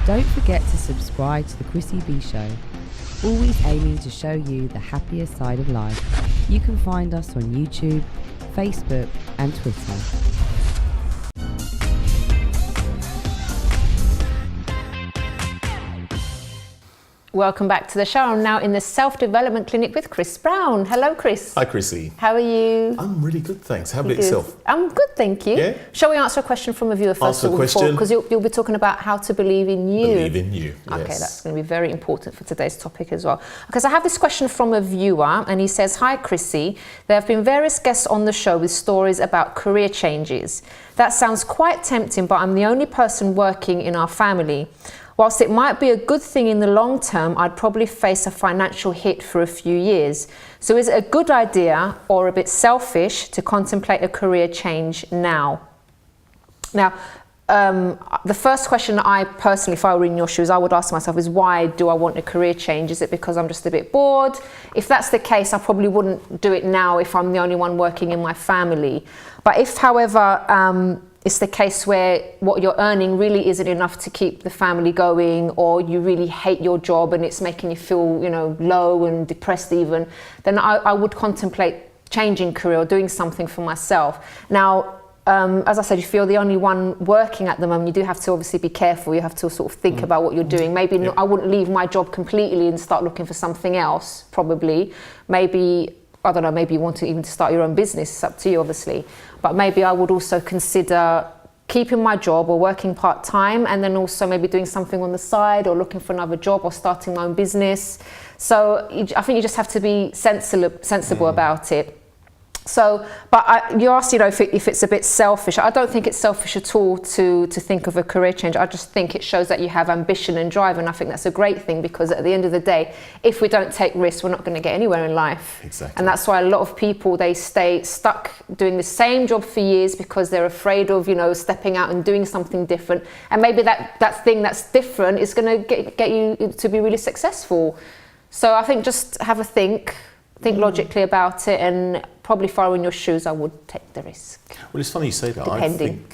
Don't forget to subscribe to the Chrissy B Show, always aiming to show you the happier side of life. You can find us on YouTube, Facebook and Twitter. Welcome back to the show. I'm now in the Self-Development Clinic with Chris Browne. Hello, Chris. Hi, Chrissy. How are you? I'm really good, thanks. How about yourself? I'm good, thank you. Yeah? Shall we answer a question from a viewer first of all? Because you'll be talking about how to believe in you. Believe in you, yes. Okay, that's going to be very important for today's topic as well. Because I have this question from a viewer and he says, "Hi, Chrissy. There have been various guests on the show with stories about career changes. That sounds quite tempting, but I'm the only person working in our family. Whilst it might be a good thing in the long term, I'd probably face a financial hit for a few years. So is it a good idea or a bit selfish to contemplate a career change now?" Now, the first question I personally, if I were in your shoes, I would ask myself is, why do I want a career change? Is it because I'm just a bit bored? If that's the case, I probably wouldn't do it now if I'm the only one working in my family. But if, however, it's the case where what you're earning really isn't enough to keep the family going, or you really hate your job and it's making you feel, low and depressed even, then I would contemplate changing career or doing something for myself. Now, as I said, if you're the only one working at the moment, you do have to obviously be careful. You have to sort of think about what you're doing. Maybe I wouldn't leave my job completely and start looking for something else, probably. Maybe, I don't know, maybe you want to even start your own business. It's up to you, obviously. But maybe I would also consider keeping my job or working part-time, and then also maybe doing something on the side or looking for another job or starting my own business. So I think you just have to be sensible about it. So, but you asked, if it's a bit selfish. I don't think it's selfish at all to think of a career change. I just think it shows that you have ambition and drive, and I think that's a great thing, because at the end of the day, if we don't take risks, we're not going to get anywhere in life. Exactly. And that's why a lot of people, they stay stuck doing the same job for years because they're afraid of, stepping out and doing something different. And maybe that thing that's different is going to get you to be really successful. So I think just have a think logically about it, and probably if I were in your shoes, I would take the risk. Well, it's funny you say that. Depending.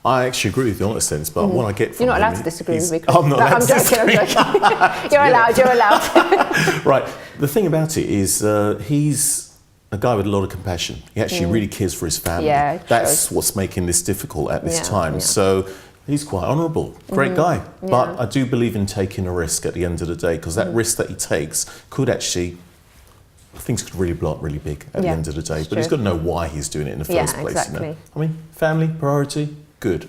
I actually agree with you in a sense, but what I get from You're not allowed to disagree with me. I'm not allowed to disagree. I'm joking. You're allowed. Right. The thing about it is he's a guy with a lot of compassion. He actually really cares for his family. Yeah, that's what's making this difficult at this time. Yeah. So he's quite honourable, great guy. But I do believe in taking a risk at the end of the day, because that risk that he takes could actually, things could really blow up really big at the end of the day. But he's got to know why he's doing it in the first place. Exactly. I mean, family, priority, good,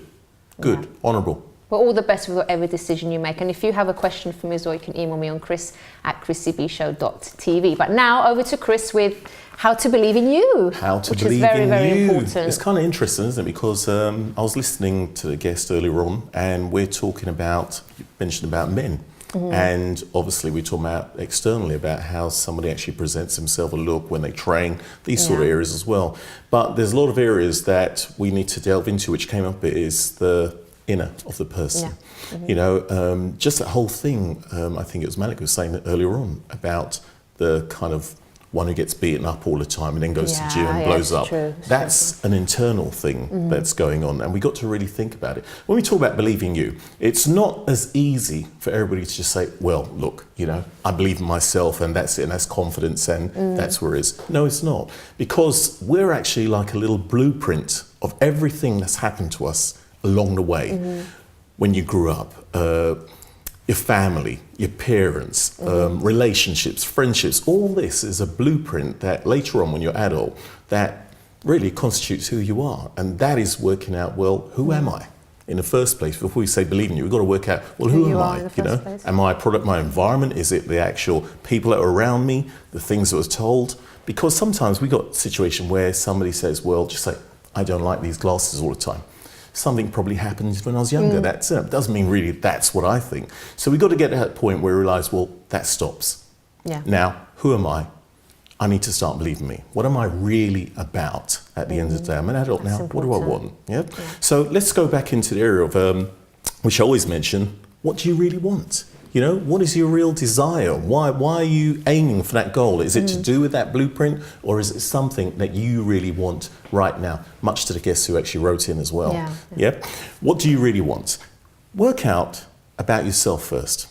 honourable. Well, all the best with whatever decision you make. And if you have a question for me as well, you can email me on chris@chrissybshow.tv. But now over to Chris with how to believe in you. How to which believe is very, in very you. important. It's kind of interesting, isn't it? Because I was listening to a guest earlier on, and we're talking about, you mentioned about men. And obviously we're talking about externally about how somebody actually presents himself, a look when they train, these sort of areas as well. But there's a lot of areas that we need to delve into, which came up is the inner of the person. Just that whole thing, I think it was Malik who was saying earlier on about the kind of one who gets beaten up all the time and then goes to the gym and blows up. That's an internal thing that's going on, and we got to really think about it. When we talk about believing you, it's not as easy for everybody to just say, well, look, I believe in myself and that's it, and that's confidence and that's where it is. No, it's not, because we're actually like a little blueprint of everything that's happened to us along the way. When you grew up, your family, your parents, relationships, friendships, all this is a blueprint that later on when you're adult, that really constitutes who you are. And that is working out, well, who am I in the first place? Before we say believe in you, we've got to work out, well, who am I? Am I a product of my environment? Is it the actual people that are around me, the things that I was told? Because sometimes we got a situation where somebody says, well, just say, I don't like these glasses all the time. Something probably happened when I was younger. That's it. Doesn't mean really that's what I think. So we've got to get to that point where we realise, well, that stops. Now, who am I? I need to start believing me. What am I really about at the end of the day? I'm an adult now. What do I want? So let's go back into the area of, which I always mention, what do you really want? What is your real desire? Why are you aiming for that goal? Is it to do with that blueprint, or is it something that you really want right now? Much to the guests who actually wrote in as well. What do you really want? Work out about yourself first.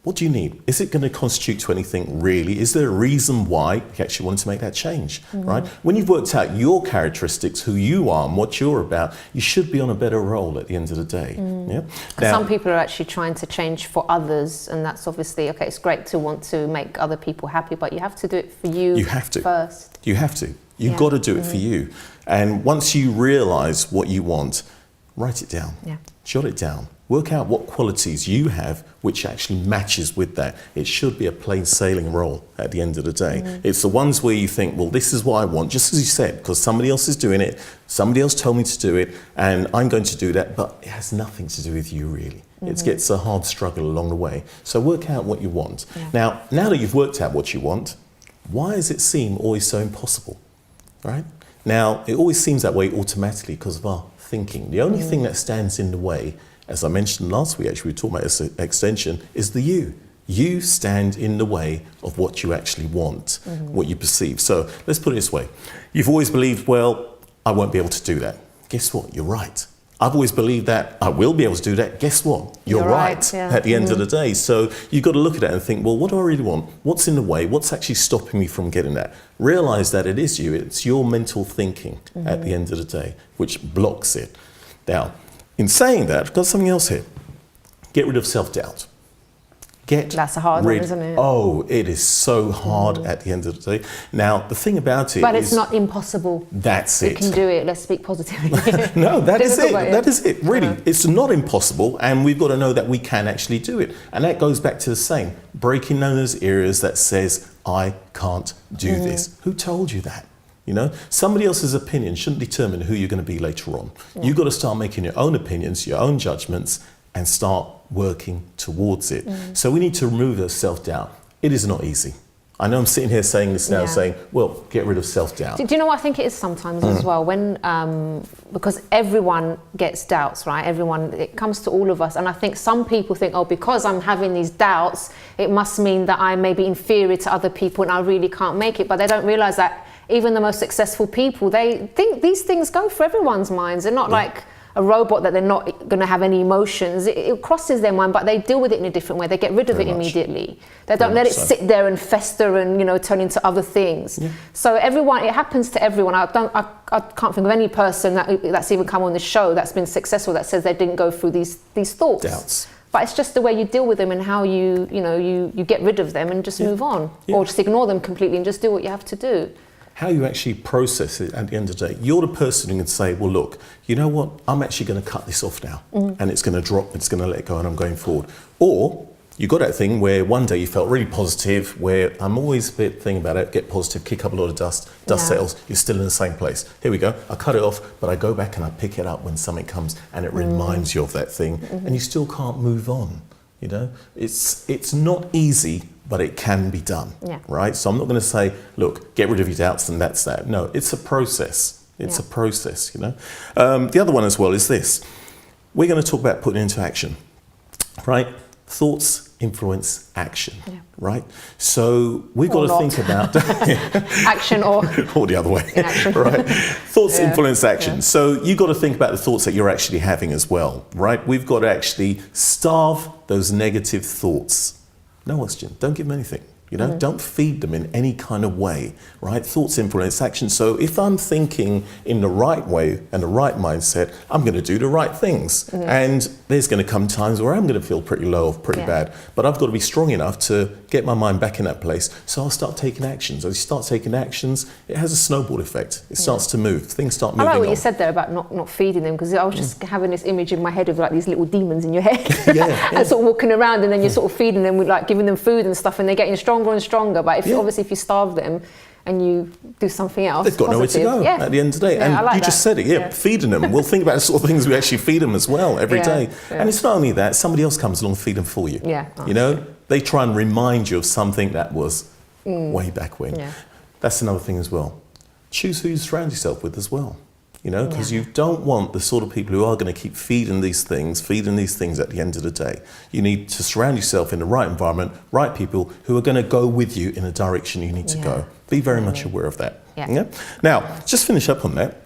What do you need? Is it going to constitute to anything really? Is there a reason why you actually wanted to make that change, right? When you've worked out your characteristics, who you are and what you're about, you should be on a better roll at the end of the day. Yeah? Now, some people are actually trying to change for others, and that's obviously, okay, it's great to want to make other people happy, but you have to do it for you, first. You have to. You've got to do it for you. And once you realise what you want, write it down. Jot it down. Work out what qualities you have which actually matches with that. It should be a plain sailing role at the end of the day. It's the ones where you think, well, this is what I want, just as you said, because somebody else is doing it, somebody else told me to do it, and I'm going to do that, but it has nothing to do with you really. It gets a hard struggle along the way. So work out what you want. Now that you've worked out what you want, why does it seem always so impossible, right? Now, it always seems that way automatically because of our thinking. The only thing that stands in the way, as I mentioned last week, actually we were talking about this extension, is the you. You stand in the way of what you actually want, what you perceive. So let's put it this way. You've always believed, well, I won't be able to do that. Guess what? You're right. I've always believed that I will be able to do that. Guess what? You're right at the end of the day. So you've got to look at it and think, well, what do I really want? What's in the way? What's actually stopping me from getting that? Realize that it is you. It's your mental thinking at the end of the day, which blocks it. Now, in saying that, I've got something else here. Get rid of self-doubt. That's a hard one, isn't it? Oh, it is so hard at the end of the day. Now, the thing about it but it's not impossible. That's it. You can do it. Let's speak positively. No, that is it. That is it. Really, it's not impossible, and we've got to know that we can actually do it. And that goes back to the saying, breaking down those areas that says, I can't do this. Who told you that? You know, somebody else's opinion shouldn't determine who you're going to be later on. You've got to start making your own opinions, your own judgments, and start working towards it. So we need to remove the self-doubt. It is not easy. I know I'm sitting here saying this now, saying, well, get rid of self-doubt. Do you know what I think it is sometimes as well? When, because everyone gets doubts, right? It comes to all of us. And I think some people think, oh, because I'm having these doubts, it must mean that I may be inferior to other people and I really can't make it. But they don't realize that even the most successful people, they think these things go for everyone's minds. They're not like a robot that they're not going to have any emotions. It crosses their mind, but they deal with it in a different way. They get rid of it immediately. They don't let it sit there and fester and, you know, turn into other things. So everyone, it happens to everyone. I can't think of any person that's even come on the show that's been successful that says they didn't go through these thoughts. Doubts. But it's just the way you deal with them and how you get rid of them and just move on, or just ignore them completely and just do what you have to do. How you actually process it at the end of the day. You're the person who can say, well, look, you know what? I'm actually going to cut this off now. And it's going to drop, it's going to let go, and I'm going forward. Or you got that thing where one day you felt really positive, where I'm always a bit thing about it, get positive, kick up a lot of dust settles, you're still in the same place. Here we go, I cut it off, but I go back and I pick it up when something comes and it reminds you of that thing, and you still can't move on. You know, it's not easy, but it can be done, right? So I'm not going to say, look, get rid of your doubts and that's that. No, it's a process. It's a process, you know. The other one as well is this. We're going to talk about putting into action, right? Thoughts influence action, right? So we've got to think about action or the other way, right? Thoughts influence action. So you've got to think about the thoughts that you're actually having as well, right? We've got to actually starve those negative thoughts. No oxygen, don't give them anything. You know, don't feed them in any kind of way, right? Thoughts influence action. So if I'm thinking in the right way and the right mindset, I'm going to do the right things. And there's going to come times where I'm going to feel pretty low or pretty bad. But I've got to be strong enough to get my mind back in that place. So I'll start taking actions. As you start taking actions, it has a snowball effect. It starts to move. Things start moving on. I like what you said there about not feeding them, because I was just having this image in my head of like these little demons in your head. And sort of walking around, and then you're sort of feeding them with like giving them food and stuff, and they're getting stronger and stronger. But obviously if you starve them and you do something else, they've got nowhere to go at the end of the day. And like you just said it, feeding them. We'll think about the sort of things we actually feed them as well every day. And it's not only that, somebody else comes along and feed them for you. You know, they try and remind you of something that was way back when. That's another thing as well. Choose who you surround yourself with as well. You know, because you don't want the sort of people who are going to keep feeding these things at the end of the day. You need to surround yourself in the right environment, right people who are going to go with you in the direction you need to go. Be very much aware of that. Now, just finish up on that.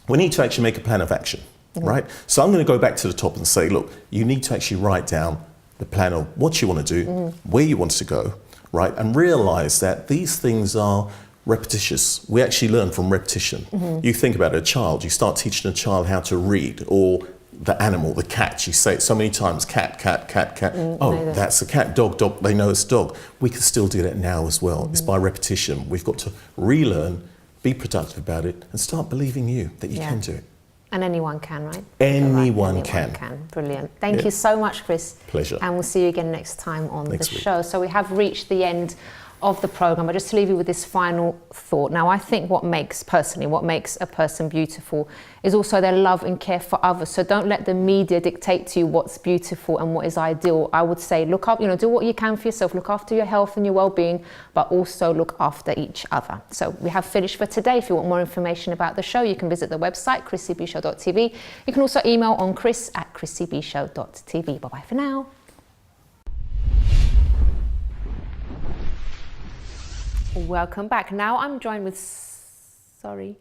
We need to actually make a plan of action, right? So I'm going to go back to the top and say, look, you need to actually write down the plan of what you want to do, where you want to go, right? And realize that these things are repetitious. We actually learn from repetition. You think about a child, you start teaching a child how to read, or the animal, the cat, you say it so many times, cat, cat, cat, cat. Oh, that's a cat, dog, dog, they know it's dog. We can still do that now as well. It's by repetition. We've got to relearn, be productive about it, and start believing that you can do it. And anyone can, right? Anyone can. Brilliant. Thank you so much, Chris. Pleasure. And we'll see you again next time on the week. show. So we have reached the end of the program. But just to leave you with this final thought. Now, I think what makes a person beautiful is also their love and care for others. So don't let the media dictate to you what's beautiful and what is ideal. I would say look up, do what you can for yourself. Look after your health and your well-being, but also look after each other. So we have finished for today. If you want more information about the show, you can visit the website, chrissybshow.tv. You can also email on chris@chrissybshow.tv. Bye-bye for now. Welcome back. Now I'm joined with, sorry.